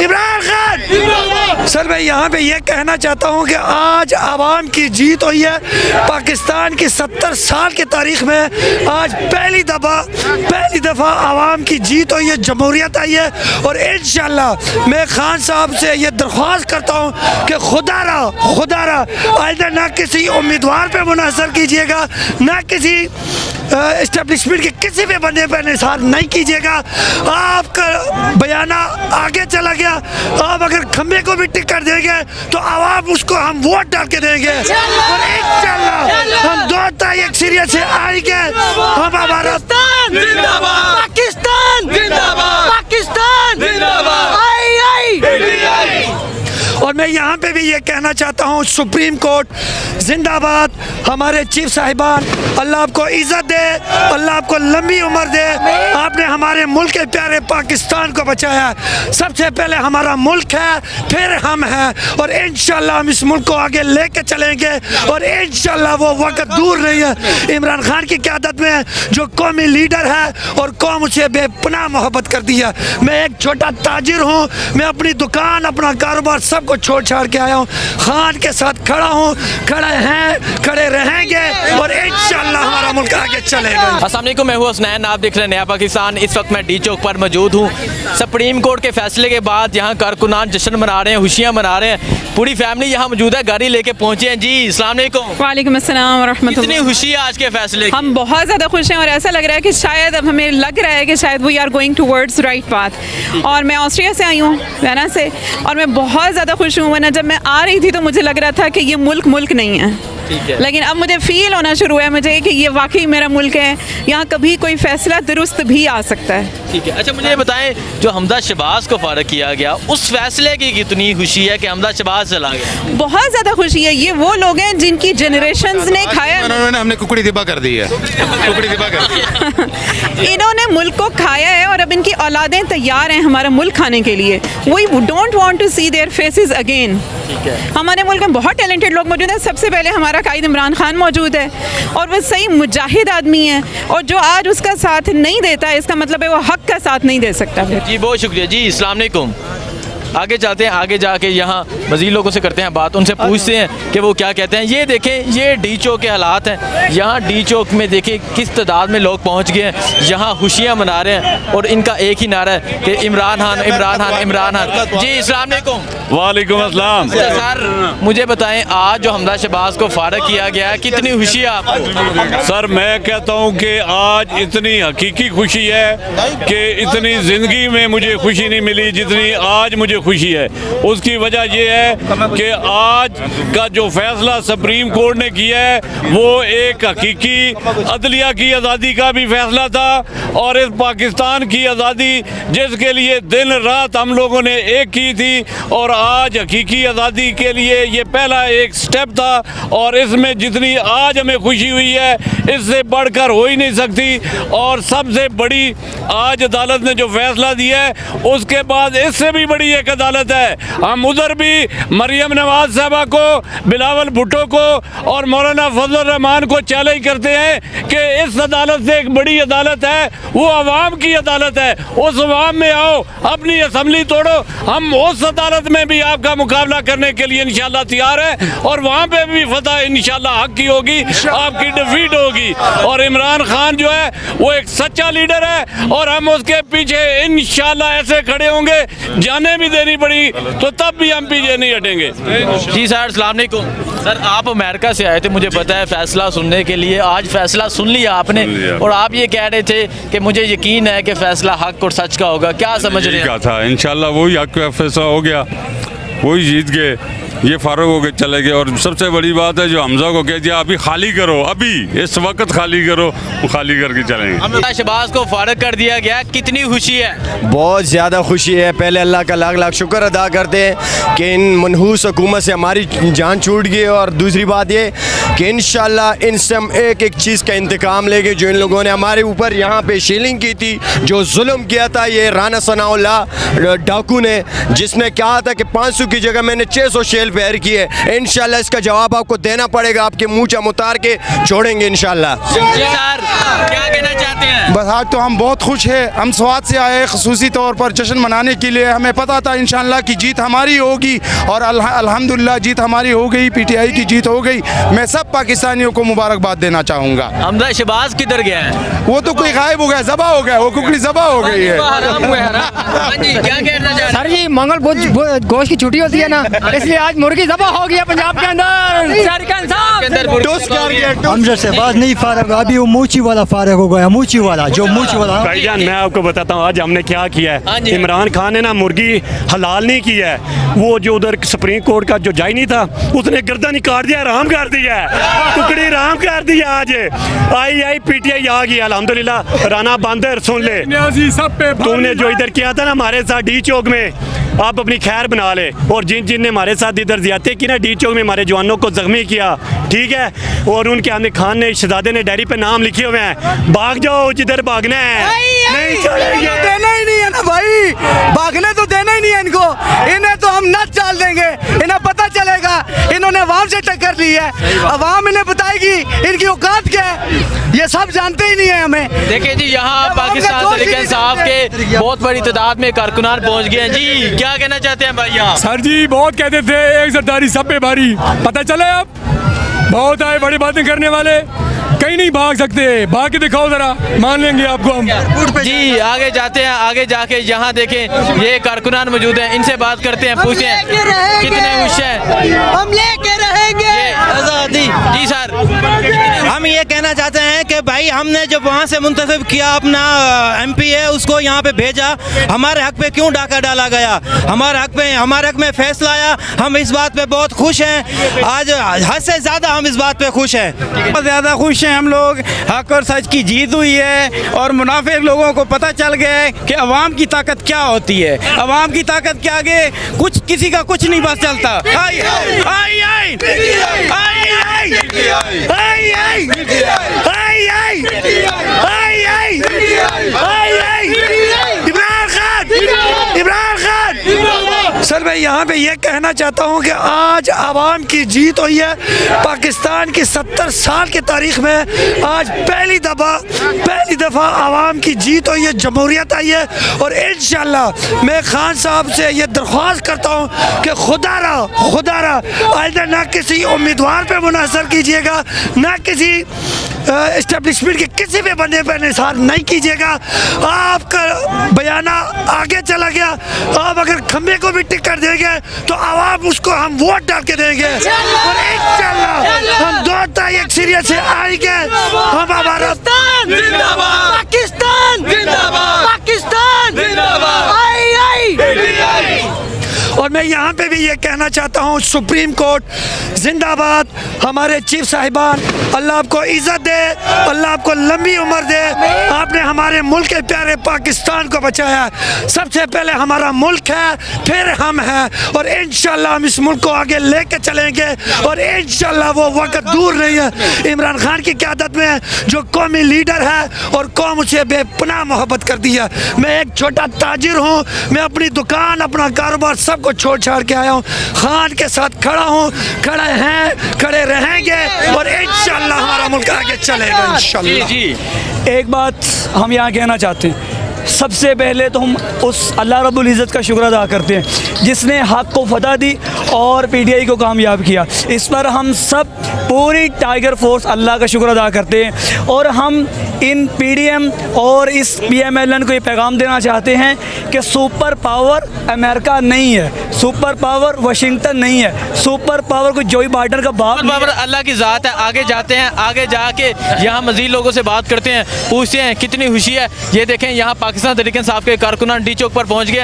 Imran Khan. Sir मैं यहाँ पे ये कहना चाहता हूँ कि आज आवाम की जीत हुई है। पाकिस्तान की 70 साल की तारीख में आज पहली दफ़ा आवाम की जीत हुई है, जमहूरियत आई है। और इंशाअल्लाह मैं खान साहब से ये दरख्वास्त करता हूँ कि खुदारा आइंदा ना किसी उम्मीदवार पे मुनहसर कीजिएगा, ना किसी इस्टेब्लिशमेंट के किसी भी बंदे पर निसार नहीं कीजिएगा। आपका बयाना आगे चला गया, आप अगर खम्बे को भी टिकट देंगे तो आवाम उसको हम वोट डाल के देंगे और इंशाअल्लाह हम 2 तारीख सीरिया से आएंगे। हम हमारा पाकिस्तान और मैं यहाँ पे भी ये कहना चाहता हूँ, सुप्रीम कोर्ट जिंदाबाद। हमारे चीफ साहिबान, अल्लाह आपको इज़्ज़त दे, अल्लाह आपको लंबी उम्र दे। आपने हमारे मुल्क के प्यारे पाकिस्तान को बचाया। सबसे पहले हमारा मुल्क है, फिर हम हैं और इंशाअल्लाह हम इस मुल्क को आगे लेके चलेंगे और इंशाअल्लाह वो वक्त दूर नहीं है। इमरान खान की क़यादत में जो कौमी लीडर है और कौम उसे बेपनाह मोहब्बत करती है। मैं एक छोटा ताजिर हूँ, मैं अपनी दुकान, अपना कारोबार सबको छोड़ छाड़ के आया हूँ। खान के साथ खड़ा हूँ, खड़े हैं, खड़े रहेंगे और इंशाअल्लाह हमारा मुल्क आगे चलेगा। अस्सलाम वालेकुम, मैं हूँ हसनैन, आप देख रहे हैं नया पाकिस्तान। इस वक्त मैं डी चौक पर मौजूद हूँ। सुप्रीम कोर्ट के फैसले के बाद यहाँ कारकुनान जश्न मना रहे हैं, खुशियाँ मना रहे हैं। पूरी फैमिली यहाँ मौजूद है, गाड़ी लेके पहुँचे हैं। जी अस्सलाम वालेकुम। वालेकुम अस्सलाम व रहमतुल्लाह। कितनी खुशी है आज के फैसले की? हम बहुत ज़्यादा खुश हैं और ऐसा लग रहा है कि शायद अब हमें लग रहा है कि शायद we are going towards right path. और मैं ऑस्ट्रिया से आई हूँ, वेना से, और मैं बहुत ज़्यादा खुश हूँ। वरना जब मैं आ रही थी तो मुझे लग रहा था कि ये मुल्क नहीं है, लेकिन अब मुझे फील होना शुरू है मुझे कि ये वाकई मेरा मुल्क है। यहाँ कभी कोई फैसला दुरुस्त भी आ सकता है। ठीक है, अच्छा मुझे ये बताएं, जो हमजा शहबाज को फारग किया गया, उस फैसले की कितनी खुशी है कि हमजा शहबाज चला गया? बहुत ज़्यादा खुशी है। ये वो लोग हैं जिनकी जनरेशन्स ने खाया, हमने कुकड़ी दिबा कर दी है। कुकड़ी दिबा कर दी है। इन्होंने मुल्क को खाया है और अब इनकी औलादें तैयार हैं हमारा मुल्क खाने के लिए। We don't want to see their faces again. हमारे मुल्क में बहुत टैलेंटेड लोग मौजूद हैं। सबसे पहले हमारा कायद इमरान खान मौजूद है और वो सही मुजाहिद आदमी है, और जो आज उसका साथ नहीं देता है इसका मतलब है वो हक का साथ नहीं दे सकता। जी बहुत शुक्रिया जी, अस्सलाम वालेकुम। आगे जाते हैं, आगे जाके यहाँ मज़ीद लोगों से करते हैं बात, उनसे पूछते हैं कि वो क्या कहते हैं। ये देखें, ये डी चौक के हालात हैं। यहाँ डी चौक में देखें किस तादाद में लोग पहुँच गए हैं, यहाँ खुशियाँ मना रहे हैं और इनका एक ही नारा है कि इमरान खान, इमरान खान, इमरान खान। जी अस्सलाम वालेकुम। वालेकुम अस्सलाम। सर मुझे बताएं, आज जो हमजा शहबाज को फारग किया गया है, कितनी खुशी है आपको? सर मैं कहता हूँ कि आज इतनी हकीकी खुशी है कि इतनी ज़िंदगी में मुझे खुशी नहीं मिली जितनी आज मुझे खुशी है। उसकी वजह यह है कि आज का जो फैसला सुप्रीम कोर्ट ने किया है वो एक हकीकी अदलिया की आज़ादी का भी फैसला था और इस पाकिस्तान की आज़ादी जिसके लिए दिन रात हम लोगों ने एक की थी, और आज हकीकी आज़ादी के लिए ये पहला एक स्टेप था। और इसमें जितनी आज हमें खुशी हुई है इससे बढ़कर हो ही नहीं सकती। और सबसे बड़ी आज अदालत ने जो फैसला दिया है उसके बाद इससे भी बड़ी एक अदालत है। हम उधर भी मरियम नवाज साहबा को, बिलावल भुट्टो को और मौलाना फजल रहमान को चैलेंज करते हैं कि इस अदालत से एक बड़ी अदालत है, वो अवाम की अदालत है। उस अवाम में आओ, अपनी असम्बली तोड़ो, हम उस अदालत में भी आपका मुकाबला करने के लिए इंशाल्लाह तैयार है और वहाँ पे भी फतह इंशाल्लाह हक की होगी, आपकी डिफीट होगी। और इमरान खान जो है वो एक सच्चा लीडर है और हम उसके पीछे इंशाल्लाह ऐसे खड़े होंगे, जाने भी देनी पड़ी तो तब भी हम पीछे नहीं हटेंगे। जी सर अस्सलाम वालेकुम। सर आप अमेरिका से आए थे, मुझे पता है, फैसला सुनने के लिए। आज फैसला सुन लिया आपने और आप ये कह रहे थे कि मुझे यकीन है कि फैसला हक और सच का होगा, क्या समझ रहे हैं? था इंशाल्लाह वही हक का फैसला हो गया, वही जीत गए, ये फारूक हो के चले गए। और सबसे बड़ी बात है जो हमजा को कह दिया अभी खाली करो, अभी इस वक्त खाली करो, वो खाली करके चलेंगे। हमजा शहबाज को फारग कर दिया गया, कितनी खुशी है? बहुत ज़्यादा खुशी है। पहले अल्लाह का लाख लाख शुक्र अदा करते हैं कि इन मनहूस हुकूमत से हमारी जान छूट गई। और दूसरी बात ये कि इंशाल्लाह इनसे हम एक एक चीज़ का इंतकाम लेंगे। जो इन लोगों ने हमारे ऊपर यहाँ पे शीलिंग की थी, जो जुल्म किया था ये राना सनाउल्लाह डाकू ने, जिसने कहा था कि 500 की जगह मैंने 600 शेल प्रिपेयर की है। इंशाल्लाह इसका जवाब आपको देना पड़ेगा, आपके मुँह चम उतार के छोड़ेंगे इंशाल्लाह। सर क्या कहना चाहते हैं? बस आज तो हम बहुत खुश हैं। हम स्वात से आए खसूसी तौर पर जश्न मनाने के लिए। हमें पता था इंशाल्लाह की जीत हमारी होगी और अल्हम्दुलिल्लाह जीत हमारी हो गई, पीटीआई की जीत हो गई। मैं सब पाकिस्तानियों को मुबारकबाद देना चाहूँगा। हमजा शहबाज किधर गया है? वो तो कोई गायब हो गया, ज़बा हो गया, वो कुकड़ी ज़बा हो गई है। हाँ जी, क्या कहना चाह रहे हैं? सर जी मंगल गोश्त की छुट्टी होती है ना, इसलिए आज मुर्गी ज़बा हो गया पंजाब के अंदर। हमजा शहबाज नहीं फारग, अभी वो मूची वाला फारग हो गया, मूची वाला जो मूची वाला। भाईजान मैं आपको बताता हूँ आज हमने क्या किया हाँ है। जी। इमरान खान ने ना मुर्गी हलाल नहीं की है, वो जो उधर सुप्रीम कोर्ट का जो जज नहीं था उसने गर्दन ही काट दिया, राम कर दिया है, टुकड़ी राम कर दिया। आज आई पीटीआई आ गई अल्हम्दुलिल्लाह। राना बंदर सुन ले, तुमने जो इधर किया था ना हमारे साथ डी चौक में, आप अपनी खैर बना ले। और जिन जिन ने हमारे साथ इधर ज्यादती की ना डी चौक में, हमारे जवानों को जख्मी किया, ठीक है, और उनके आमिर खान ने शहजादे ने डायरी पे नाम लिखे हुए हैं, भाग जाओ जिधर भागना है, नहीं छोड़ेंगे। देना ही नहीं है ना भाई, भागने तो देना ही नहीं है इनको। इन्हें तो हम नच चाल देंगे, इन्हें पता चलेगा इन्होंने अवाम से टक्कर ली है, अवाम इन्हें बताएगी इनकी औकात क्या है, ये सब जानते ही नहीं है हमें। देखिए जी, यहाँ पाकिस्तान तहरीक इंसाफ के बहुत बड़ी तादाद में कारकुनान पहुँच गए हैं जी। क्या कहना चाहते हैं भाई यहाँ? सर जी बहुत कहते थे एक सरदारी सब पे भारी, पता चले अब बहुत आए बड़ी बातें करने वाले, कहीं नहीं भाग सकते, भाग के दिखाओ जरा, मान लेंगे आपको हम। जी आगे जाते हैं, आगे जाके यहाँ देखें ये कारकुनान मौजूद हैं, इनसे बात करते हैं, पूछते हैं कितने खुश हैं। हम लेके रहेंगे आज़ादी। जी सर, हम ये कहना चाहते हैं कि भाई हमने जो वहाँ से मुंतखब किया अपना एमपी है उसको यहाँ पे भेजा, हमारे हक पे क्यों डाका डाला गया, हमारे हक में फैसला आया, हम इस बात पे बहुत खुश हैं। आज हद से ज़्यादा हम इस बात पे खुश हैं, बहुत ज़्यादा खुश हैं हम लोग। हक और सच की जीत हुई है और मुनाफिक लोगों को पता चल गया है कि अवाम की ताकत क्या होती है। अवाम की ताकत के आगे कुछ किसी का कुछ नहीं बस चलता। आई आई आई आई आई आई आई आई इमरान खान। सर मैं यहाँ पे ये कहना चाहता हूँ कि आज आवाम की जीत हुई है। पाकिस्तान की 70 साल की तारीख में आज पहली दफ़ा आवाम की जीत हुई है, जमहूरियत आई है। और इंशाल्लाह मैं खान साहब से ये दरख्वास्त करता हूँ कि खुदारा आइंदा ना किसी उम्मीदवार पे मुनहसर कीजिएगा, ना किसी इस्टेब्लिशमेंट के किसी भी बंदे पर निसार नहीं कीजिएगा। आपका बयाना आगे चला गया, आप अगर खम्बे को भी टिकट देंगे तो आवाम उसको हम वोट डाल के देंगे और इंशाल्लाह हम 2 तारीख सीरिया से आएंगे। हम हमारा पाकिस्तान और मैं यहाँ पे भी ये कहना चाहता हूँ, सुप्रीम कोर्ट जिंदाबाद। हमारे चीफ साहिबान, अल्लाह आपको इज़्ज़त दे, अल्लाह आपको लंबी उम्र दे। आपने हमारे मुल्क के प्यारे पाकिस्तान को बचाया। सबसे पहले हमारा मुल्क है, फिर हम हैं और इंशाल्लाह हम इस मुल्क को आगे लेके चलेंगे और इंशाल्लाह वो वक्त दूर नहीं है। इमरान खान की क़यादत में जो कौमी लीडर है और कौम उसे बेपनाह मोहब्बत करती है। मैं एक छोटा ताजिर हूँ, मैं अपनी दुकान, अपना कारोबार सब को छोड़ छाड़ के आया हूँ, खान के साथ खड़ा हूँ, खड़े हैं, खड़े रहेंगे और इंशाल्लाह हमारा मुल्क आगे चलेगा इंशाल्लाह। जी एक बात हम यहाँ कहना चाहते हैं, सबसे पहले तो हम उस अल्लाह रब्बुल इज़्ज़त का शुक्र अदा करते हैं जिसने हक़ को फतह दी और पीटीआई को कामयाब किया। इस पर हम सब पूरी टाइगर फोर्स अल्लाह का शुक्र अदा करते हैं और हम इन पीडीएम और इस पीएमएलएन को ये पैगाम देना चाहते हैं कि सुपर पावर अमेरिका नहीं है, सुपर पावर वाशिंगटन नहीं है, सुपर पावर को जोई बाइडेन का बाप पावर अल्लाह की ज़ात है। आगे जाते हैं, आगे जाके यहाँ मज़ीद लोगों से बात करते हैं, पूछते हैं कितनी खुशी है। ये देखें यहाँ पाकिस्तान तहरीक इंसाफ के कारकुनान डी चौक पर पहुँच गए।